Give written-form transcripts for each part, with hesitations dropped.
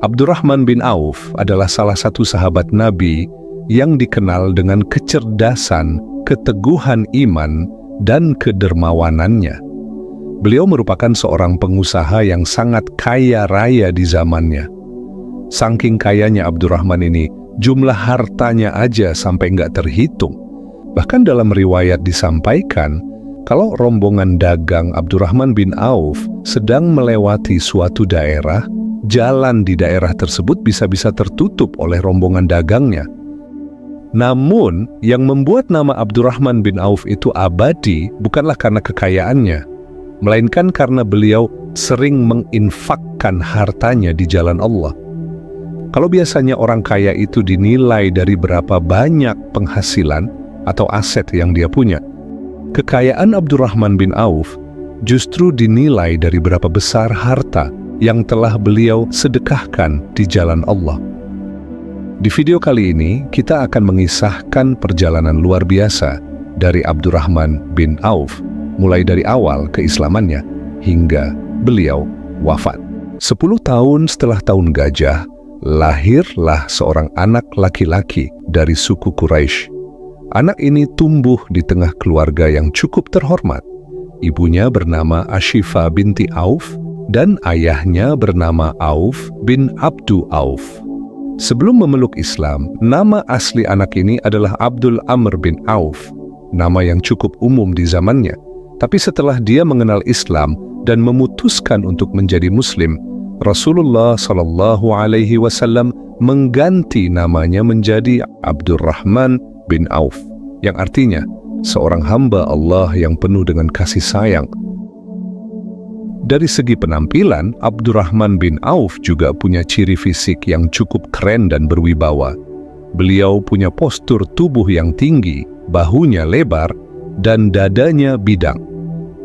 Abdurrahman bin Auf adalah salah satu sahabat Nabi yang dikenal dengan kecerdasan, keteguhan iman, dan kedermawanannya. Beliau merupakan seorang pengusaha yang sangat kaya raya di zamannya. Saking kayanya Abdurrahman ini, jumlah hartanya aja sampai nggak terhitung. Bahkan dalam riwayat disampaikan, kalau rombongan dagang Abdurrahman bin Auf sedang melewati suatu daerah, jalan di daerah tersebut bisa-bisa tertutup oleh rombongan dagangnya. Namun, yang membuat nama Abdurrahman bin Auf itu abadi bukanlah karena kekayaannya, melainkan karena beliau sering menginfakkan hartanya di jalan Allah. Kalau biasanya orang kaya itu dinilai dari berapa banyak penghasilan atau aset yang dia punya, kekayaan Abdurrahman bin Auf justru dinilai dari berapa besar harta yang telah beliau sedekahkan di jalan Allah. Di video kali ini, kita akan mengisahkan perjalanan luar biasa dari Abdurrahman bin Auf, mulai dari awal keislamannya hingga beliau wafat. 10 tahun setelah tahun gajah, lahirlah seorang anak laki-laki dari suku Quraisy. Anak ini tumbuh di tengah keluarga yang cukup terhormat. Ibunya bernama Ashifa binti Auf dan ayahnya bernama Auf bin Abdu Auf. Sebelum memeluk Islam, nama asli anak ini adalah Abdul Amr bin Auf, nama yang cukup umum di zamannya. Tapi setelah dia mengenal Islam dan memutuskan untuk menjadi Muslim, Rasulullah SAW mengganti namanya menjadi Abdurrahman bin Auf, yang artinya seorang hamba Allah yang penuh dengan kasih sayang. Dari segi penampilan, Abdurrahman bin Auf juga punya ciri fisik yang cukup keren dan berwibawa. Beliau punya postur tubuh yang tinggi, bahunya lebar, dan dadanya bidang.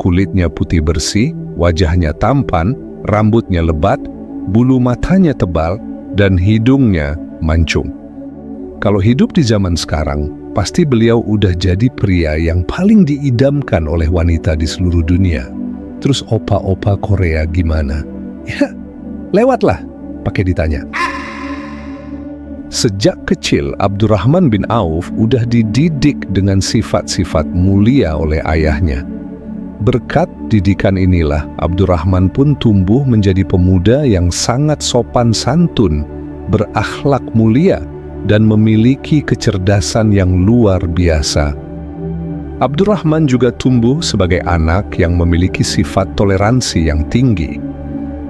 Kulitnya putih bersih, wajahnya tampan, rambutnya lebat, bulu matanya tebal, dan hidungnya mancung. Kalau hidup di zaman sekarang, pasti beliau udah jadi pria yang paling diidamkan oleh wanita di seluruh dunia. Terus opa-opa Korea gimana? Ya, lewatlah, pakai ditanya. Sejak kecil, Abdurrahman bin Auf udah dididik dengan sifat-sifat mulia oleh ayahnya. Berkat didikan inilah, Abdurrahman pun tumbuh menjadi pemuda yang sangat sopan santun, berakhlak mulia, dan memiliki kecerdasan yang luar biasa. Abdurrahman juga tumbuh sebagai anak yang memiliki sifat toleransi yang tinggi.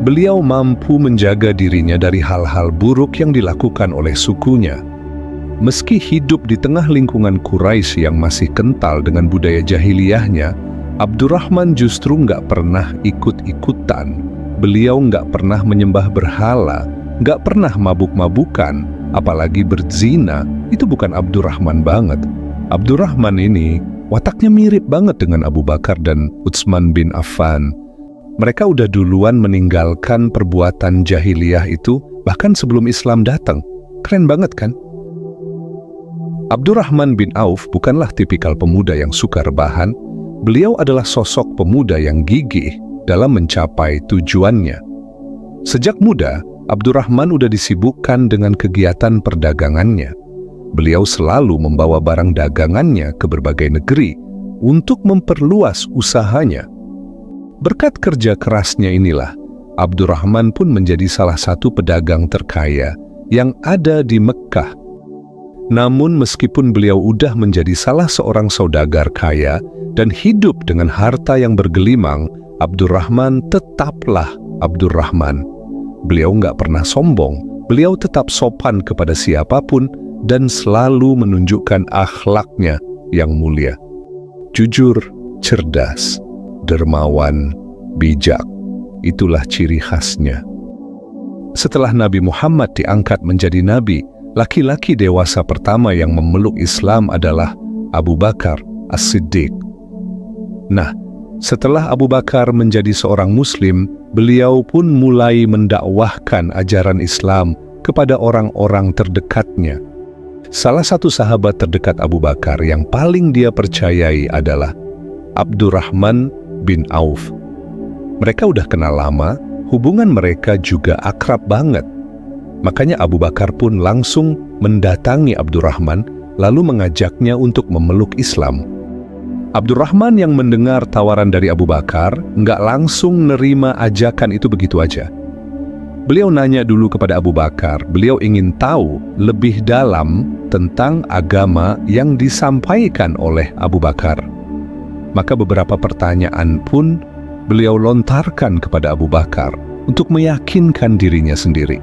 Beliau mampu menjaga dirinya dari hal-hal buruk yang dilakukan oleh sukunya. Meski hidup di tengah lingkungan Quraisy yang masih kental dengan budaya jahiliyahnya, Abdurrahman justru nggak pernah ikut-ikutan. Beliau nggak pernah menyembah berhala, nggak pernah mabuk-mabukan, apalagi berzina. Itu bukan Abdurrahman banget. Abdurrahman ini wataknya mirip banget dengan Abu Bakar dan Utsman bin Affan. Mereka udah duluan meninggalkan perbuatan jahiliyah itu bahkan sebelum Islam datang. Keren banget kan? Abdurrahman bin Auf bukanlah tipikal pemuda yang suka rebahan. Beliau adalah sosok pemuda yang gigih dalam mencapai tujuannya. Sejak muda, Abdurrahman udah disibukkan dengan kegiatan perdagangannya. Beliau selalu membawa barang dagangannya ke berbagai negeri untuk memperluas usahanya. Berkat kerja kerasnya inilah, Abdurrahman pun menjadi salah satu pedagang terkaya yang ada di Mekkah. Namun meskipun beliau udah menjadi salah seorang saudagar kaya dan hidup dengan harta yang bergelimang, Abdurrahman tetaplah Abdurrahman. Beliau nggak pernah sombong, beliau tetap sopan kepada siapapun, dan selalu menunjukkan akhlaknya yang mulia. Jujur, cerdas, dermawan, bijak. Itulah ciri khasnya. Setelah Nabi Muhammad diangkat menjadi nabi, laki-laki dewasa pertama yang memeluk Islam adalah Abu Bakar As-Siddiq. Nah, setelah Abu Bakar menjadi seorang muslim, beliau pun mulai mendakwahkan ajaran Islam kepada orang-orang terdekatnya. Salah satu sahabat terdekat Abu Bakar yang paling dia percayai adalah Abdurrahman bin Auf. Mereka udah kenal lama, hubungan mereka juga akrab banget. Makanya Abu Bakar pun langsung mendatangi Abdurrahman lalu mengajaknya untuk memeluk Islam. Abdurrahman yang mendengar tawaran dari Abu Bakar nggak langsung nerima ajakan itu begitu aja. Beliau nanya dulu kepada Abu Bakar, beliau ingin tahu lebih dalam tentang agama yang disampaikan oleh Abu Bakar. Maka beberapa pertanyaan pun beliau lontarkan kepada Abu Bakar untuk meyakinkan dirinya sendiri.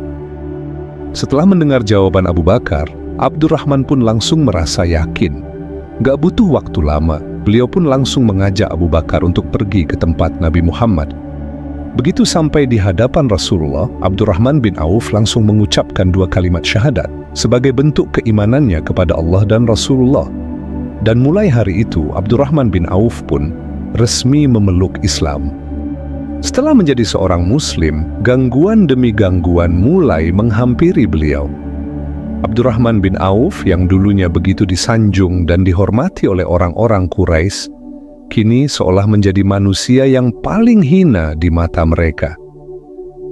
Setelah mendengar jawaban Abu Bakar, Abdurrahman pun langsung merasa yakin. Gak butuh waktu lama, beliau pun langsung mengajak Abu Bakar untuk pergi ke tempat Nabi Muhammad. Begitu sampai di hadapan Rasulullah, Abdurrahman bin Auf langsung mengucapkan 2 kalimat syahadat sebagai bentuk keimanannya kepada Allah dan Rasulullah. Dan mulai hari itu, Abdurrahman bin Auf pun resmi memeluk Islam. Setelah menjadi seorang Muslim, gangguan demi gangguan mulai menghampiri beliau. Abdurrahman bin Auf yang dulunya begitu disanjung dan dihormati oleh orang-orang Quraisy, kini seolah menjadi manusia yang paling hina di mata mereka.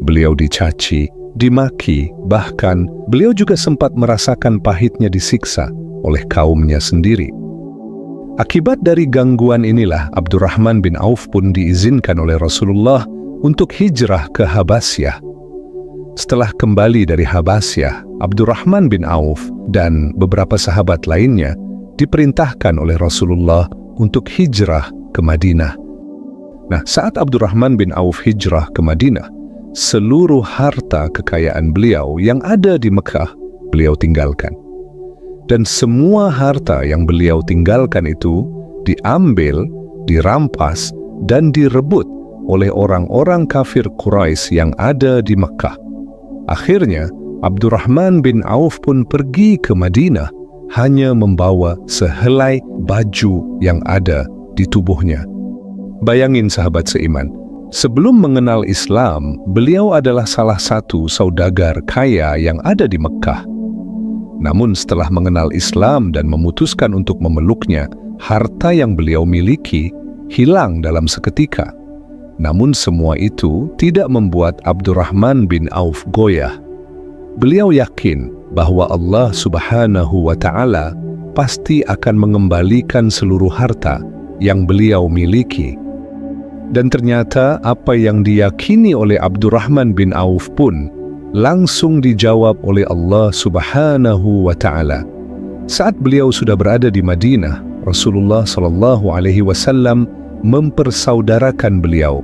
Beliau dicaci, dimaki, bahkan beliau juga sempat merasakan pahitnya disiksa oleh kaumnya sendiri. Akibat dari gangguan inilah Abdurrahman bin Auf pun diizinkan oleh Rasulullah untuk hijrah ke Habasyah. Setelah kembali dari Habasyah, Abdurrahman bin Auf dan beberapa sahabat lainnya diperintahkan oleh Rasulullah untuk hijrah ke Madinah. Nah, saat Abdurrahman bin Auf hijrah ke Madinah, seluruh harta kekayaan beliau yang ada di Mekah beliau tinggalkan. Dan semua harta yang beliau tinggalkan itu diambil, dirampas, dan direbut oleh orang-orang kafir Quraisy yang ada di Mekah. Akhirnya, Abdurrahman bin Auf pun pergi ke Madinah hanya membawa sehelai baju yang ada di tubuhnya. Bayangin sahabat seiman, sebelum mengenal Islam, beliau adalah salah satu saudagar kaya yang ada di Mekah. Namun setelah mengenal Islam dan memutuskan untuk memeluknya, harta yang beliau miliki hilang dalam seketika. Namun semua itu tidak membuat Abdurrahman bin Auf goyah. Beliau yakin bahwa Allah Subhanahu wa Ta'ala pasti akan mengembalikan seluruh harta yang beliau miliki. Dan ternyata apa yang diyakini oleh Abdurrahman bin Auf pun langsung dijawab oleh Allah Subhanahu wa Ta'ala. Saat beliau sudah berada di Madinah, Rasulullah SAW mempersaudarakan beliau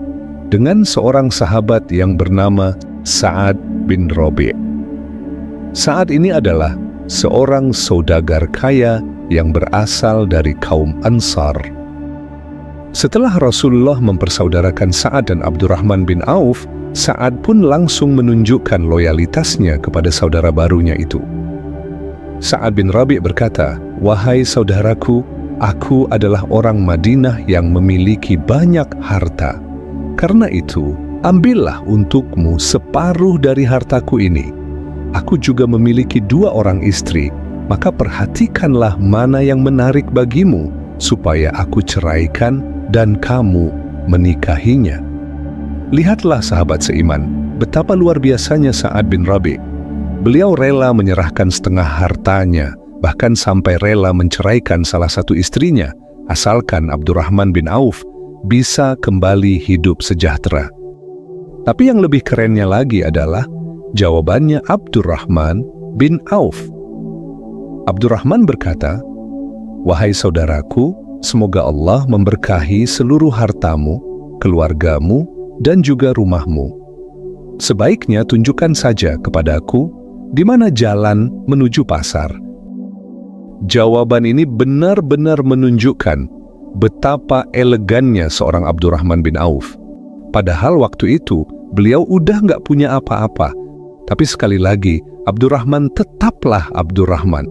dengan seorang sahabat yang bernama Sa'ad bin Rabi'. Sa'ad ini adalah seorang saudagar kaya yang berasal dari kaum Ansar. Setelah Rasulullah mempersaudarakan Sa'ad dan Abdurrahman bin Auf, Sa'ad pun langsung menunjukkan loyalitasnya kepada saudara barunya itu. Sa'ad bin Rabi' berkata, "Wahai saudaraku, aku adalah orang Madinah yang memiliki banyak harta. Karena itu, ambillah untukmu separuh dari hartaku ini. Aku juga memiliki 2 orang istri, maka perhatikanlah mana yang menarik bagimu, supaya aku ceraikan dan kamu menikahinya." Lihatlah sahabat seiman, betapa luar biasanya Sa'ad bin Rabi'. Beliau rela menyerahkan setengah hartanya, bahkan sampai rela menceraikan salah satu istrinya, asalkan Abdurrahman bin Auf bisa kembali hidup sejahtera. Tapi yang lebih kerennya lagi adalah jawabannya Abdurrahman bin Auf. Abdurrahman berkata, "Wahai saudaraku, semoga Allah memberkahi seluruh hartamu, keluargamu, dan juga rumahmu. Sebaiknya tunjukkan saja kepadaku di mana jalan menuju pasar." Jawaban ini benar-benar menunjukkan betapa elegannya seorang Abdurrahman bin Auf. Padahal waktu itu beliau udah nggak punya apa-apa. Tapi sekali lagi, Abdurrahman tetaplah Abdurrahman.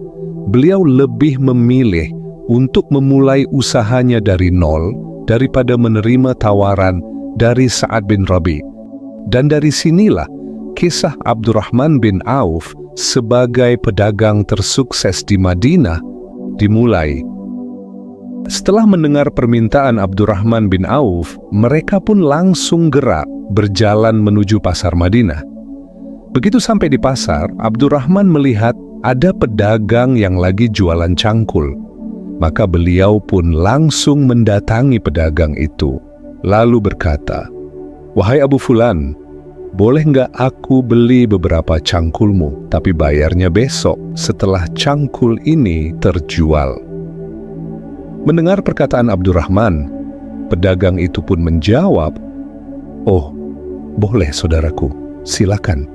Beliau lebih memilih untuk memulai usahanya dari nol daripada menerima tawaran dari Sa'ad bin Rabi'. Dan dari sinilah kisah Abdurrahman bin Auf sebagai pedagang tersukses di Madinah dimulai. Setelah mendengar permintaan Abdurrahman bin Auf, mereka pun langsung gerak berjalan menuju pasar Madinah. Begitu sampai di pasar, Abdurrahman melihat ada pedagang yang lagi jualan cangkul. Maka beliau pun langsung mendatangi pedagang itu, lalu berkata, "Wahai Abu Fulan, boleh nggak aku beli beberapa cangkulmu, tapi bayarnya besok setelah cangkul ini terjual?" Mendengar perkataan Abdurrahman, pedagang itu pun menjawab, "Oh, boleh saudaraku, silakan."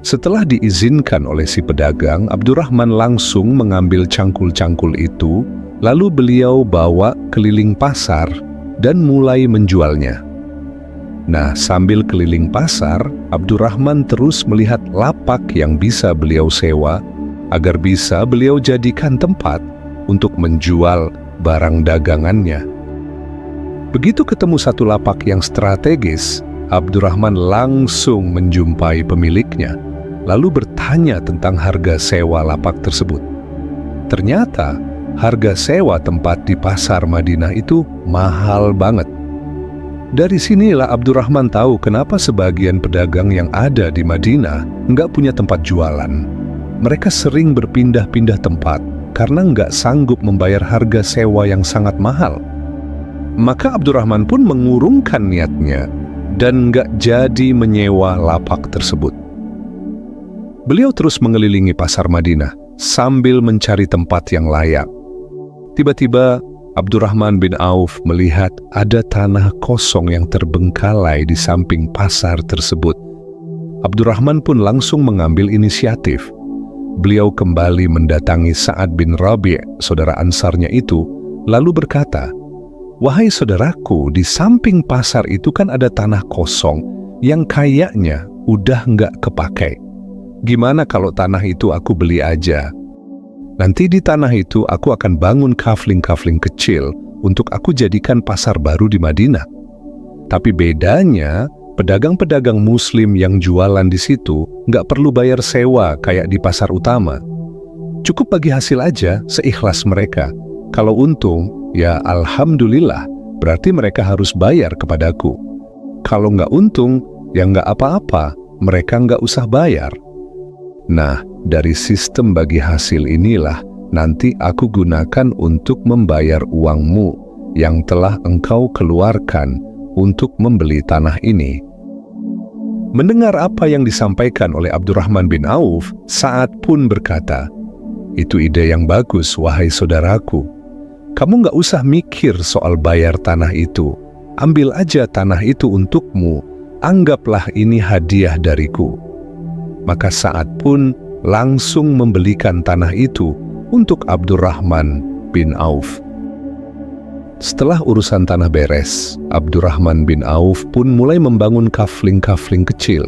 Setelah diizinkan oleh si pedagang, Abdurrahman langsung mengambil cangkul-cangkul itu, lalu beliau bawa keliling pasar dan mulai menjualnya. Nah, sambil keliling pasar, Abdurrahman terus melihat lapak yang bisa beliau sewa, agar bisa beliau jadikan tempat untuk menjual barang dagangannya. Begitu ketemu satu lapak yang strategis, Abdurrahman langsung menjumpai pemiliknya, lalu bertanya tentang harga sewa lapak tersebut. Ternyata harga sewa tempat di pasar Madinah itu mahal banget. Dari sinilah Abdurrahman tahu kenapa sebagian pedagang yang ada di Madinah nggak punya tempat jualan. Mereka sering berpindah-pindah tempat karena nggak sanggup membayar harga sewa yang sangat mahal. Maka Abdurrahman pun mengurungkan niatnya dan nggak jadi menyewa lapak tersebut. Beliau terus mengelilingi pasar Madinah sambil mencari tempat yang layak. Tiba-tiba Abdurrahman bin Auf melihat ada tanah kosong yang terbengkalai di samping pasar tersebut. Abdurrahman pun langsung mengambil inisiatif. Beliau kembali mendatangi Sa'ad bin Rabi', saudara Ansarnya itu, lalu berkata, "Wahai saudaraku, di samping pasar itu kan ada tanah kosong yang kayaknya udah nggak kepakai. Gimana kalau tanah itu aku beli aja? Nanti di tanah itu aku akan bangun kafling-kafling kecil untuk aku jadikan pasar baru di Madinah. Tapi bedanya, pedagang-pedagang muslim yang jualan di situ nggak perlu bayar sewa kayak di pasar utama. Cukup bagi hasil aja, seikhlas mereka. Kalau untung, ya alhamdulillah, berarti mereka harus bayar kepadaku. Kalau nggak untung, ya nggak apa-apa, mereka nggak usah bayar. Nah, dari sistem bagi hasil inilah nanti aku gunakan untuk membayar uangmu yang telah engkau keluarkan untuk membeli tanah ini." Mendengar apa yang disampaikan oleh Abdurrahman bin Auf, Sa'ad pun berkata, "Itu ide yang bagus, wahai saudaraku. Kamu nggak usah mikir soal bayar tanah itu. Ambil aja tanah itu untukmu, anggaplah ini hadiah dariku." Maka Sa'ad pun langsung membelikan tanah itu untuk Abdurrahman bin Auf. Setelah urusan tanah beres, Abdurrahman bin Auf pun mulai membangun kafling-kafling kecil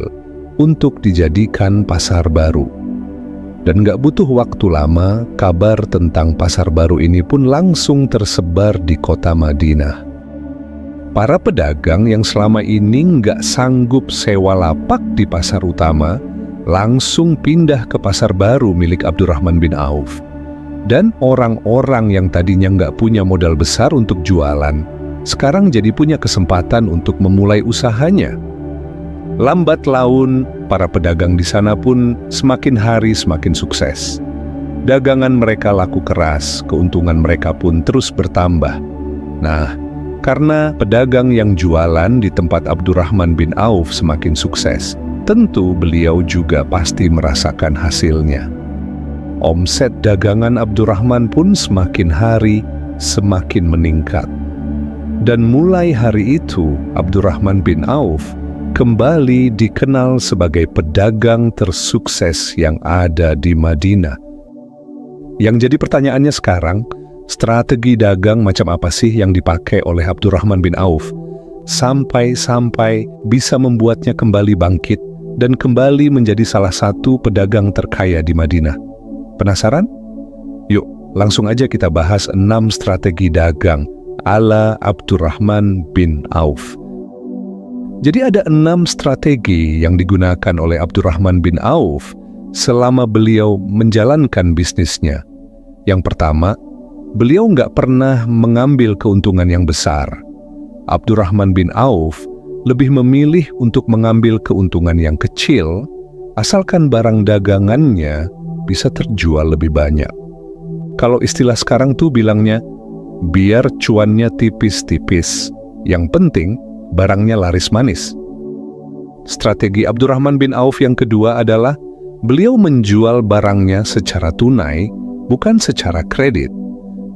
untuk dijadikan pasar baru. Dan gak butuh waktu lama, kabar tentang pasar baru ini pun langsung tersebar di kota Madinah. Para pedagang yang selama ini gak sanggup sewa lapak di pasar utama, langsung pindah ke pasar baru milik Abdurrahman bin Auf. Dan orang-orang yang tadinya nggak punya modal besar untuk jualan, sekarang jadi punya kesempatan untuk memulai usahanya. Lambat laun, para pedagang di sana pun semakin hari semakin sukses. Dagangan mereka laku keras, keuntungan mereka pun terus bertambah. Nah, karena pedagang yang jualan di tempat Abdurrahman bin Auf semakin sukses, tentu beliau juga pasti merasakan hasilnya. Omset dagangan Abdurrahman pun semakin hari semakin meningkat. Dan mulai hari itu, Abdurrahman bin Auf kembali dikenal sebagai pedagang tersukses yang ada di Madinah. Yang jadi pertanyaannya sekarang, strategi dagang macam apa sih yang dipakai oleh Abdurrahman bin Auf sampai bisa membuatnya kembali bangkit dan kembali menjadi salah satu pedagang terkaya di Madinah? Penasaran? Yuk, langsung aja kita bahas 6 strategi dagang ala Abdurrahman bin Auf. Jadi ada 6 strategi yang digunakan oleh Abdurrahman bin Auf selama beliau menjalankan bisnisnya. Yang pertama, beliau nggak pernah mengambil keuntungan yang besar. Abdurrahman bin Auf lebih memilih untuk mengambil keuntungan yang kecil, asalkan barang dagangannya bisa terjual lebih banyak. Kalau istilah sekarang tuh bilangnya, biar cuannya tipis-tipis, yang penting barangnya laris manis. Strategi Abdurrahman bin Auf yang kedua adalah beliau menjual barangnya secara tunai, bukan secara kredit.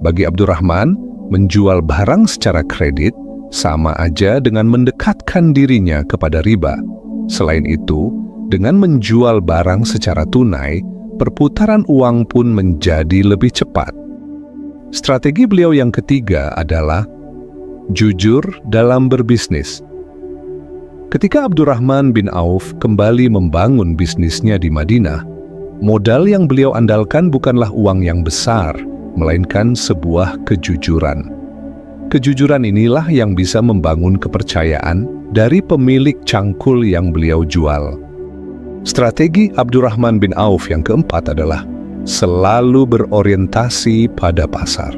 Bagi Abdurrahman, menjual barang secara kredit sama aja dengan mendekatkan dirinya kepada riba. Selain itu, dengan menjual barang secara tunai, perputaran uang pun menjadi lebih cepat. Strategi beliau yang ketiga adalah jujur dalam berbisnis. Ketika Abdurrahman bin Auf kembali membangun bisnisnya di Madinah, modal yang beliau andalkan bukanlah uang yang besar, melainkan sebuah kejujuran. Kejujuran inilah yang bisa membangun kepercayaan dari pemilik cangkul yang beliau jual. Strategi Abdurrahman bin Auf yang keempat adalah selalu berorientasi pada pasar.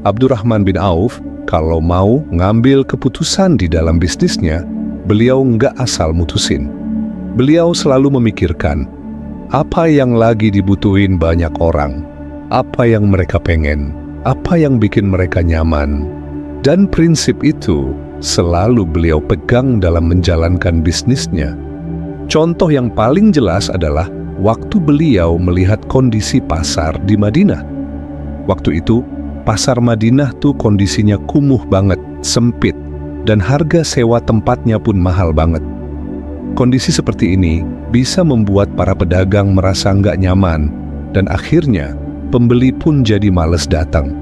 Abdurrahman bin Auf kalau mau ngambil keputusan di dalam bisnisnya, beliau nggak asal mutusin. Beliau selalu memikirkan apa yang lagi dibutuhin banyak orang, apa yang mereka pengen, apa yang bikin mereka nyaman. Dan prinsip itu selalu beliau pegang dalam menjalankan bisnisnya. Contoh yang paling jelas adalah waktu beliau melihat kondisi pasar di Madinah. Waktu itu, pasar Madinah tuh kondisinya kumuh banget, sempit, dan harga sewa tempatnya pun mahal banget. Kondisi seperti ini bisa membuat para pedagang merasa nggak nyaman, dan akhirnya pembeli pun jadi males datang.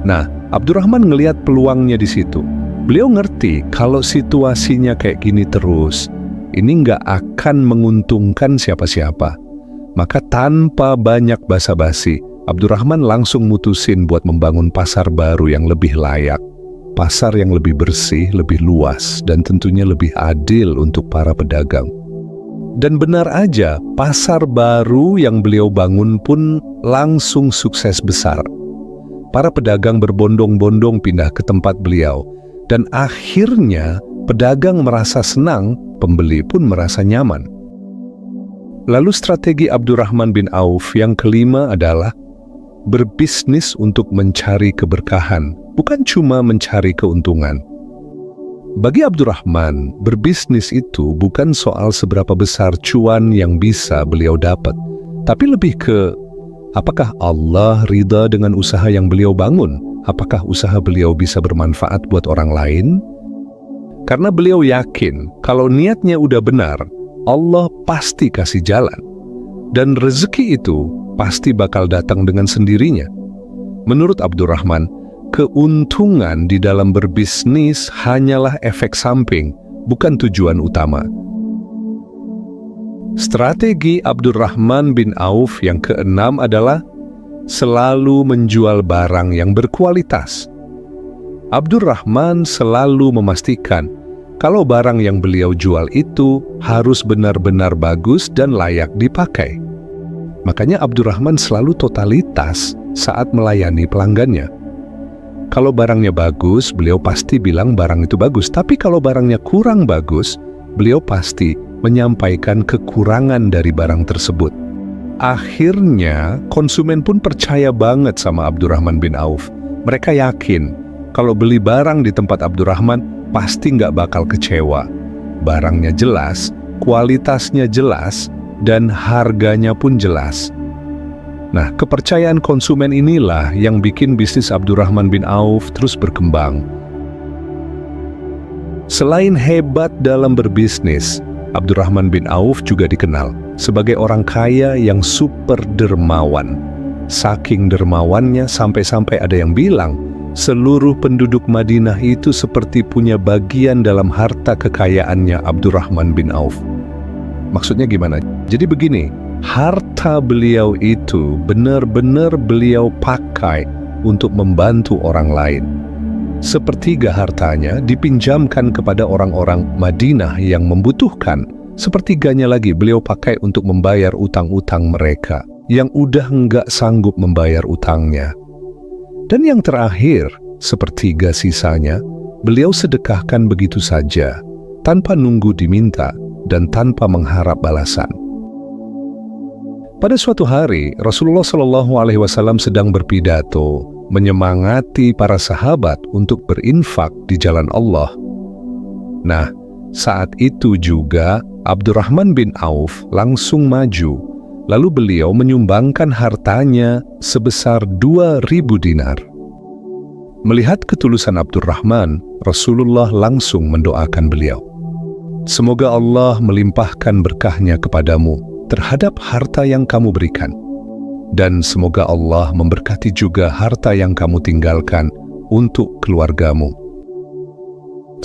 Nah, Abdurrahman ngelihat peluangnya di situ. Beliau ngerti kalau situasinya kayak gini terus, ini nggak akan menguntungkan siapa-siapa. Maka tanpa banyak basa-basi, Abdurrahman langsung mutusin buat membangun pasar baru yang lebih layak. Pasar yang lebih bersih, lebih luas, dan tentunya lebih adil untuk para pedagang. Dan benar aja, pasar baru yang beliau bangun pun langsung sukses besar. Para pedagang berbondong-bondong pindah ke tempat beliau, dan akhirnya pedagang merasa senang, pembeli pun merasa nyaman. Lalu strategi Abdurrahman bin Auf yang kelima adalah berbisnis untuk mencari keberkahan, bukan cuma mencari keuntungan. Bagi Abdurrahman, berbisnis itu bukan soal seberapa besar cuan yang bisa beliau dapat, tapi lebih ke apakah Allah ridha dengan usaha yang beliau bangun? Apakah usaha beliau bisa bermanfaat buat orang lain? Karena beliau yakin kalau niatnya udah benar, Allah pasti kasih jalan. Dan rezeki itu pasti bakal datang dengan sendirinya. Menurut Abdurrahman, keuntungan di dalam berbisnis hanyalah efek samping, bukan tujuan utama. Strategi Abdurrahman bin Auf yang keenam adalah selalu menjual barang yang berkualitas. Abdurrahman selalu memastikan kalau barang yang beliau jual itu harus benar-benar bagus dan layak dipakai. Makanya Abdurrahman selalu totalitas saat melayani pelanggannya. Kalau barangnya bagus, beliau pasti bilang barang itu bagus. Tapi kalau barangnya kurang bagus, beliau pasti menyampaikan kekurangan dari barang tersebut. Akhirnya, konsumen pun percaya banget sama Abdurrahman bin Auf. Mereka yakin kalau beli barang di tempat Abdurrahman pasti nggak bakal kecewa. Barangnya jelas, kualitasnya jelas, dan harganya pun jelas. Nah, kepercayaan konsumen inilah yang bikin bisnis Abdurrahman bin Auf terus berkembang. Selain hebat dalam berbisnis, Abdurrahman bin Auf juga dikenal sebagai orang kaya yang super dermawan. Saking dermawannya sampai-sampai ada yang bilang, seluruh penduduk Madinah itu seperti punya bagian dalam harta kekayaannya Abdurrahman bin Auf. Maksudnya gimana? Jadi begini, harta beliau itu benar-benar beliau pakai untuk membantu orang lain. Sepertiga hartanya dipinjamkan kepada orang-orang Madinah yang membutuhkan. Sepertiganya lagi beliau pakai untuk membayar utang-utang mereka yang udah nggak sanggup membayar utangnya. Dan yang terakhir, sepertiga sisanya, beliau sedekahkan begitu saja. tanpa nunggu diminta dan tanpa mengharap balasan. Pada suatu hari, Rasulullah SAW sedang berpidato, menyemangati para sahabat untuk berinfak di jalan Allah. Nah, saat itu juga Abdurrahman bin Auf langsung maju, lalu beliau menyumbangkan hartanya sebesar 2.000 dinar. Melihat ketulusan Abdurrahman, Rasulullah langsung mendoakan beliau. Semoga Allah melimpahkan berkahnya kepadamu terhadap harta yang kamu berikan. Dan semoga Allah memberkati juga harta yang kamu tinggalkan untuk keluargamu.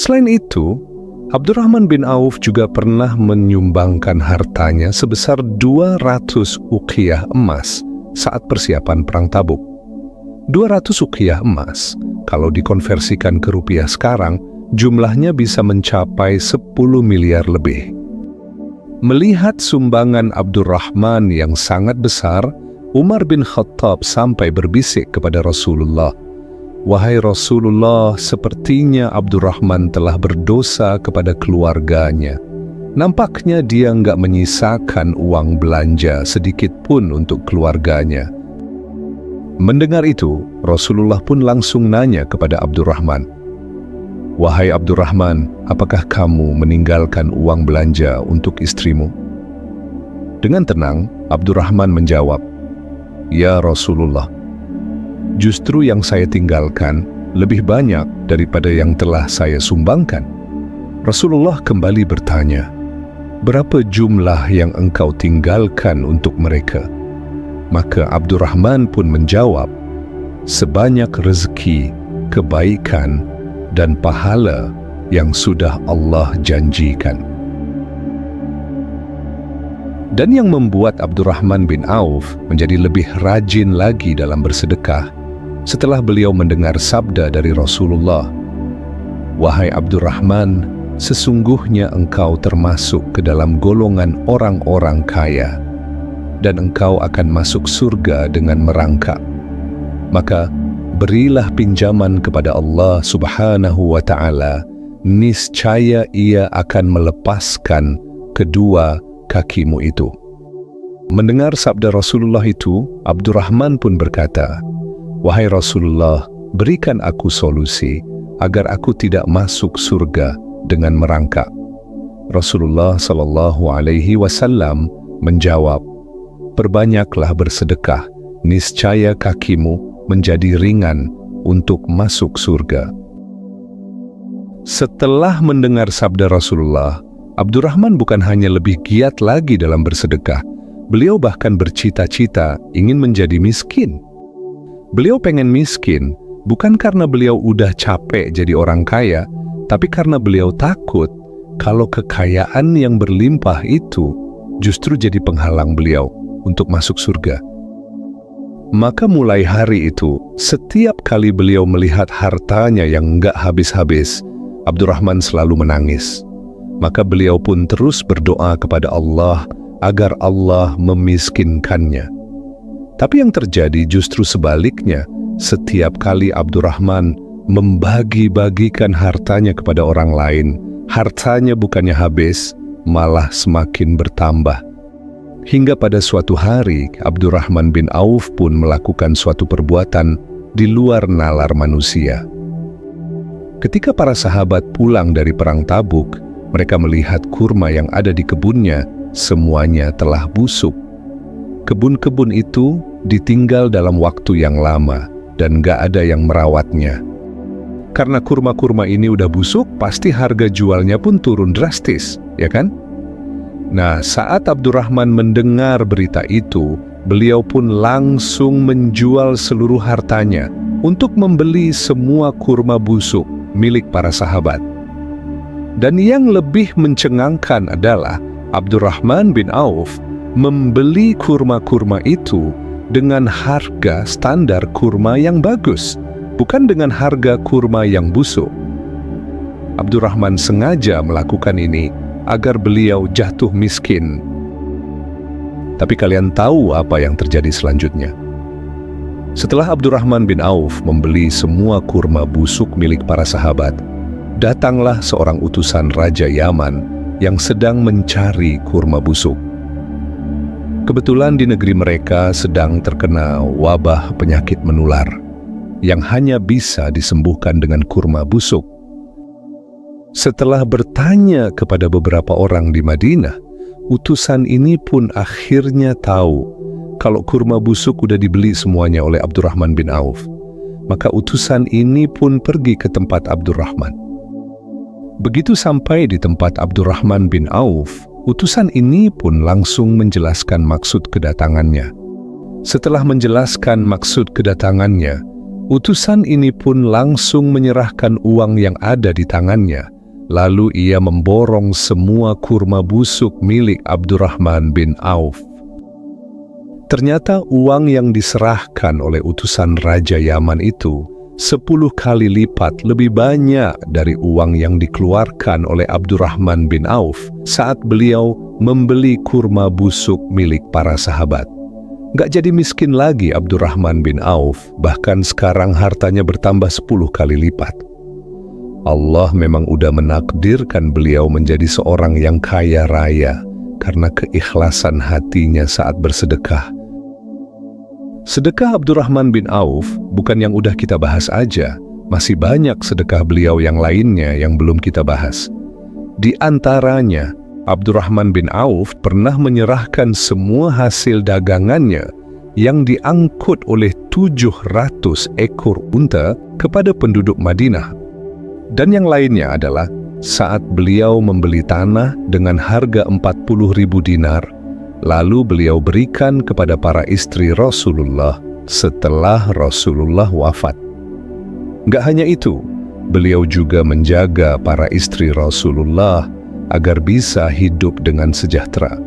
Selain itu, Abdurrahman bin Auf juga pernah menyumbangkan hartanya sebesar 200 uqiyah emas saat persiapan perang Tabuk. 200 uqiyah emas, kalau dikonversikan ke rupiah sekarang, jumlahnya bisa mencapai 10 miliar lebih. Melihat sumbangan Abdurrahman yang sangat besar, Umar bin Khattab sampai berbisik kepada Rasulullah, "Wahai Rasulullah, sepertinya Abdurrahman telah berdosa kepada keluarganya. Nampaknya dia nggak menyisakan uang belanja sedikit pun untuk keluarganya." Mendengar itu, Rasulullah pun langsung nanya kepada Abdurrahman, "Wahai Abdurrahman, apakah kamu meninggalkan uang belanja untuk istrimu?" Dengan tenang, Abdurrahman menjawab, "Ya Rasulullah, justru yang saya tinggalkan lebih banyak daripada yang telah saya sumbangkan." Rasulullah kembali bertanya, "Berapa jumlah yang engkau tinggalkan untuk mereka?" Maka Abdurrahman pun menjawab, "Sebanyak rezeki, kebaikan, dan pahala yang sudah Allah janjikan." Dan yang membuat Abdurrahman bin Auf menjadi lebih rajin lagi dalam bersedekah setelah beliau mendengar sabda dari Rasulullah, "Wahai Abdurrahman, sesungguhnya engkau termasuk ke dalam golongan orang-orang kaya, dan engkau akan masuk surga dengan merangkak. Maka berilah pinjaman kepada Allah Subhanahu wa Ta'ala, niscaya Ia akan melepaskan kedua kakimu itu." Mendengar sabda Rasulullah itu, Abdurrahman pun berkata, "Wahai Rasulullah, berikan aku solusi agar aku tidak masuk surga dengan merangkak." Rasulullah SAW menjawab, "Perbanyaklah bersedekah, niscaya kakimu menjadi ringan untuk masuk surga." Setelah mendengar sabda Rasulullah, Abdurrahman bukan hanya lebih giat lagi dalam bersedekah, beliau bahkan bercita-cita ingin menjadi miskin. Beliau pengen miskin, bukan karena beliau udah capek jadi orang kaya, tapi karena beliau takut kalau kekayaan yang berlimpah itu justru jadi penghalang beliau untuk masuk surga. Maka mulai hari itu, setiap kali beliau melihat hartanya yang enggak habis-habis, Abdurrahman selalu menangis. Maka beliau pun terus berdoa kepada Allah agar Allah memiskinkannya. Tapi yang terjadi justru sebaliknya. Setiap kali Abdurrahman membagi-bagikan hartanya kepada orang lain, hartanya bukannya habis, malah semakin bertambah. Hingga pada suatu hari, Abdurrahman bin Auf pun melakukan suatu perbuatan di luar nalar manusia. Ketika para sahabat pulang dari perang Tabuk, mereka melihat kurma yang ada di kebunnya, semuanya telah busuk. Kebun-kebun itu ditinggal dalam waktu yang lama dan gak ada yang merawatnya. Karena kurma-kurma ini udah busuk, pasti harga jualnya pun turun drastis, ya kan? Nah, saat Abdurrahman mendengar berita itu, beliau pun langsung menjual seluruh hartanya untuk membeli semua kurma busuk milik para sahabat. Dan yang lebih mencengangkan adalah Abdurrahman bin Auf membeli kurma-kurma itu dengan harga standar kurma yang bagus, bukan dengan harga kurma yang busuk. Abdurrahman sengaja melakukan ini agar beliau jatuh miskin. Tapi kalian tahu apa yang terjadi selanjutnya? Setelah Abdurrahman bin Auf membeli semua kurma busuk milik para sahabat, datanglah seorang utusan Raja Yaman yang sedang mencari kurma busuk. Kebetulan di negeri mereka sedang terkena wabah penyakit menular yang hanya bisa disembuhkan dengan kurma busuk. Setelah bertanya kepada beberapa orang di Madinah, utusan ini pun akhirnya tahu kalau kurma busuk udah dibeli semuanya oleh Abdurrahman bin Auf. Maka utusan ini pun pergi ke tempat Abdurrahman. Begitu sampai di tempat Abdurrahman bin Auf, utusan ini pun langsung menjelaskan maksud kedatangannya. Setelah menjelaskan maksud kedatangannya, utusan ini pun langsung menyerahkan uang yang ada di tangannya. Lalu ia memborong semua kurma busuk milik Abdurrahman bin Auf. Ternyata uang yang diserahkan oleh utusan Raja Yaman itu 10 kali lipat lebih banyak dari uang yang dikeluarkan oleh Abdurrahman bin Auf saat beliau membeli kurma busuk milik para sahabat. Nggak jadi miskin lagi Abdurrahman bin Auf, bahkan sekarang hartanya bertambah 10 kali lipat. Allah memang udah menakdirkan beliau menjadi seorang yang kaya raya karena keikhlasan hatinya saat bersedekah. Sedekah Abdurrahman bin Auf bukan yang udah kita bahas aja, masih banyak sedekah beliau yang lainnya yang belum kita bahas. Di antaranya, Abdurrahman bin Auf pernah menyerahkan semua hasil dagangannya yang diangkut oleh 700 ekor unta kepada penduduk Madinah. Dan yang lainnya adalah saat beliau membeli tanah dengan harga 40.000 dinar, lalu beliau berikan kepada para istri Rasulullah setelah Rasulullah wafat. Nggak hanya itu, beliau juga menjaga para istri Rasulullah agar bisa hidup dengan sejahtera.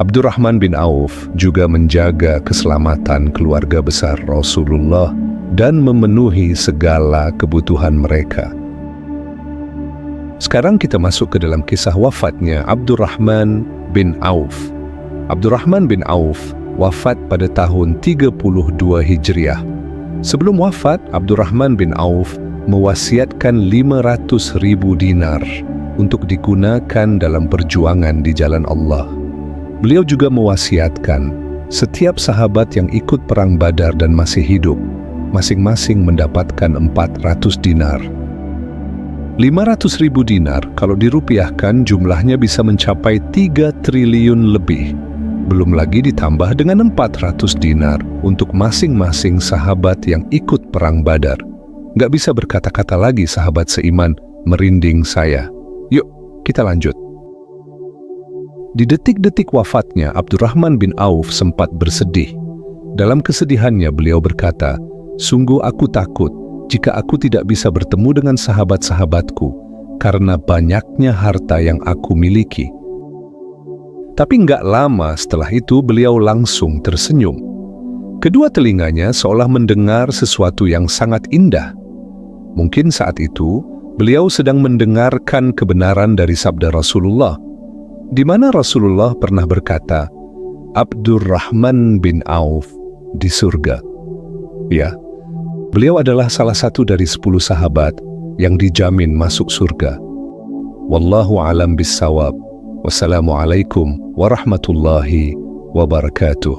Abdurrahman bin Auf juga menjaga keselamatan keluarga besar Rasulullah dan memenuhi segala kebutuhan mereka. Sekarang kita masuk ke dalam kisah wafatnya Abdurrahman bin Auf. Abdurrahman bin Auf wafat pada tahun 32 Hijriah. Sebelum wafat, Abdurrahman bin Auf mewasiatkan 500.000 dinar untuk digunakan dalam perjuangan di jalan Allah. Beliau juga mewasiatkan setiap sahabat yang ikut perang Badar dan masih hidup, masing-masing mendapatkan 400 dinar. 500.000 dinar kalau dirupiahkan jumlahnya bisa mencapai 3 triliun lebih. Belum lagi ditambah dengan 400 dinar untuk masing-masing sahabat yang ikut perang Badar. Nggak bisa berkata-kata lagi sahabat seiman, merinding saya. Yuk, kita lanjut. Di detik-detik wafatnya, Abdurrahman bin Auf sempat bersedih. Dalam kesedihannya beliau berkata, "Sungguh aku takut jika aku tidak bisa bertemu dengan sahabat-sahabatku karena banyaknya harta yang aku miliki." Tapi nggak lama setelah itu beliau langsung tersenyum. Kedua telinganya seolah mendengar sesuatu yang sangat indah. Mungkin saat itu beliau sedang mendengarkan kebenaran dari sabda Rasulullah, di mana Rasulullah pernah berkata, Abdurrahman bin Auf di surga. Ya, beliau adalah salah satu dari 10 sahabat yang dijamin masuk surga. Wallahu a'lam bissawab. Wassalamualaikum warahmatullahi wabarakatuh.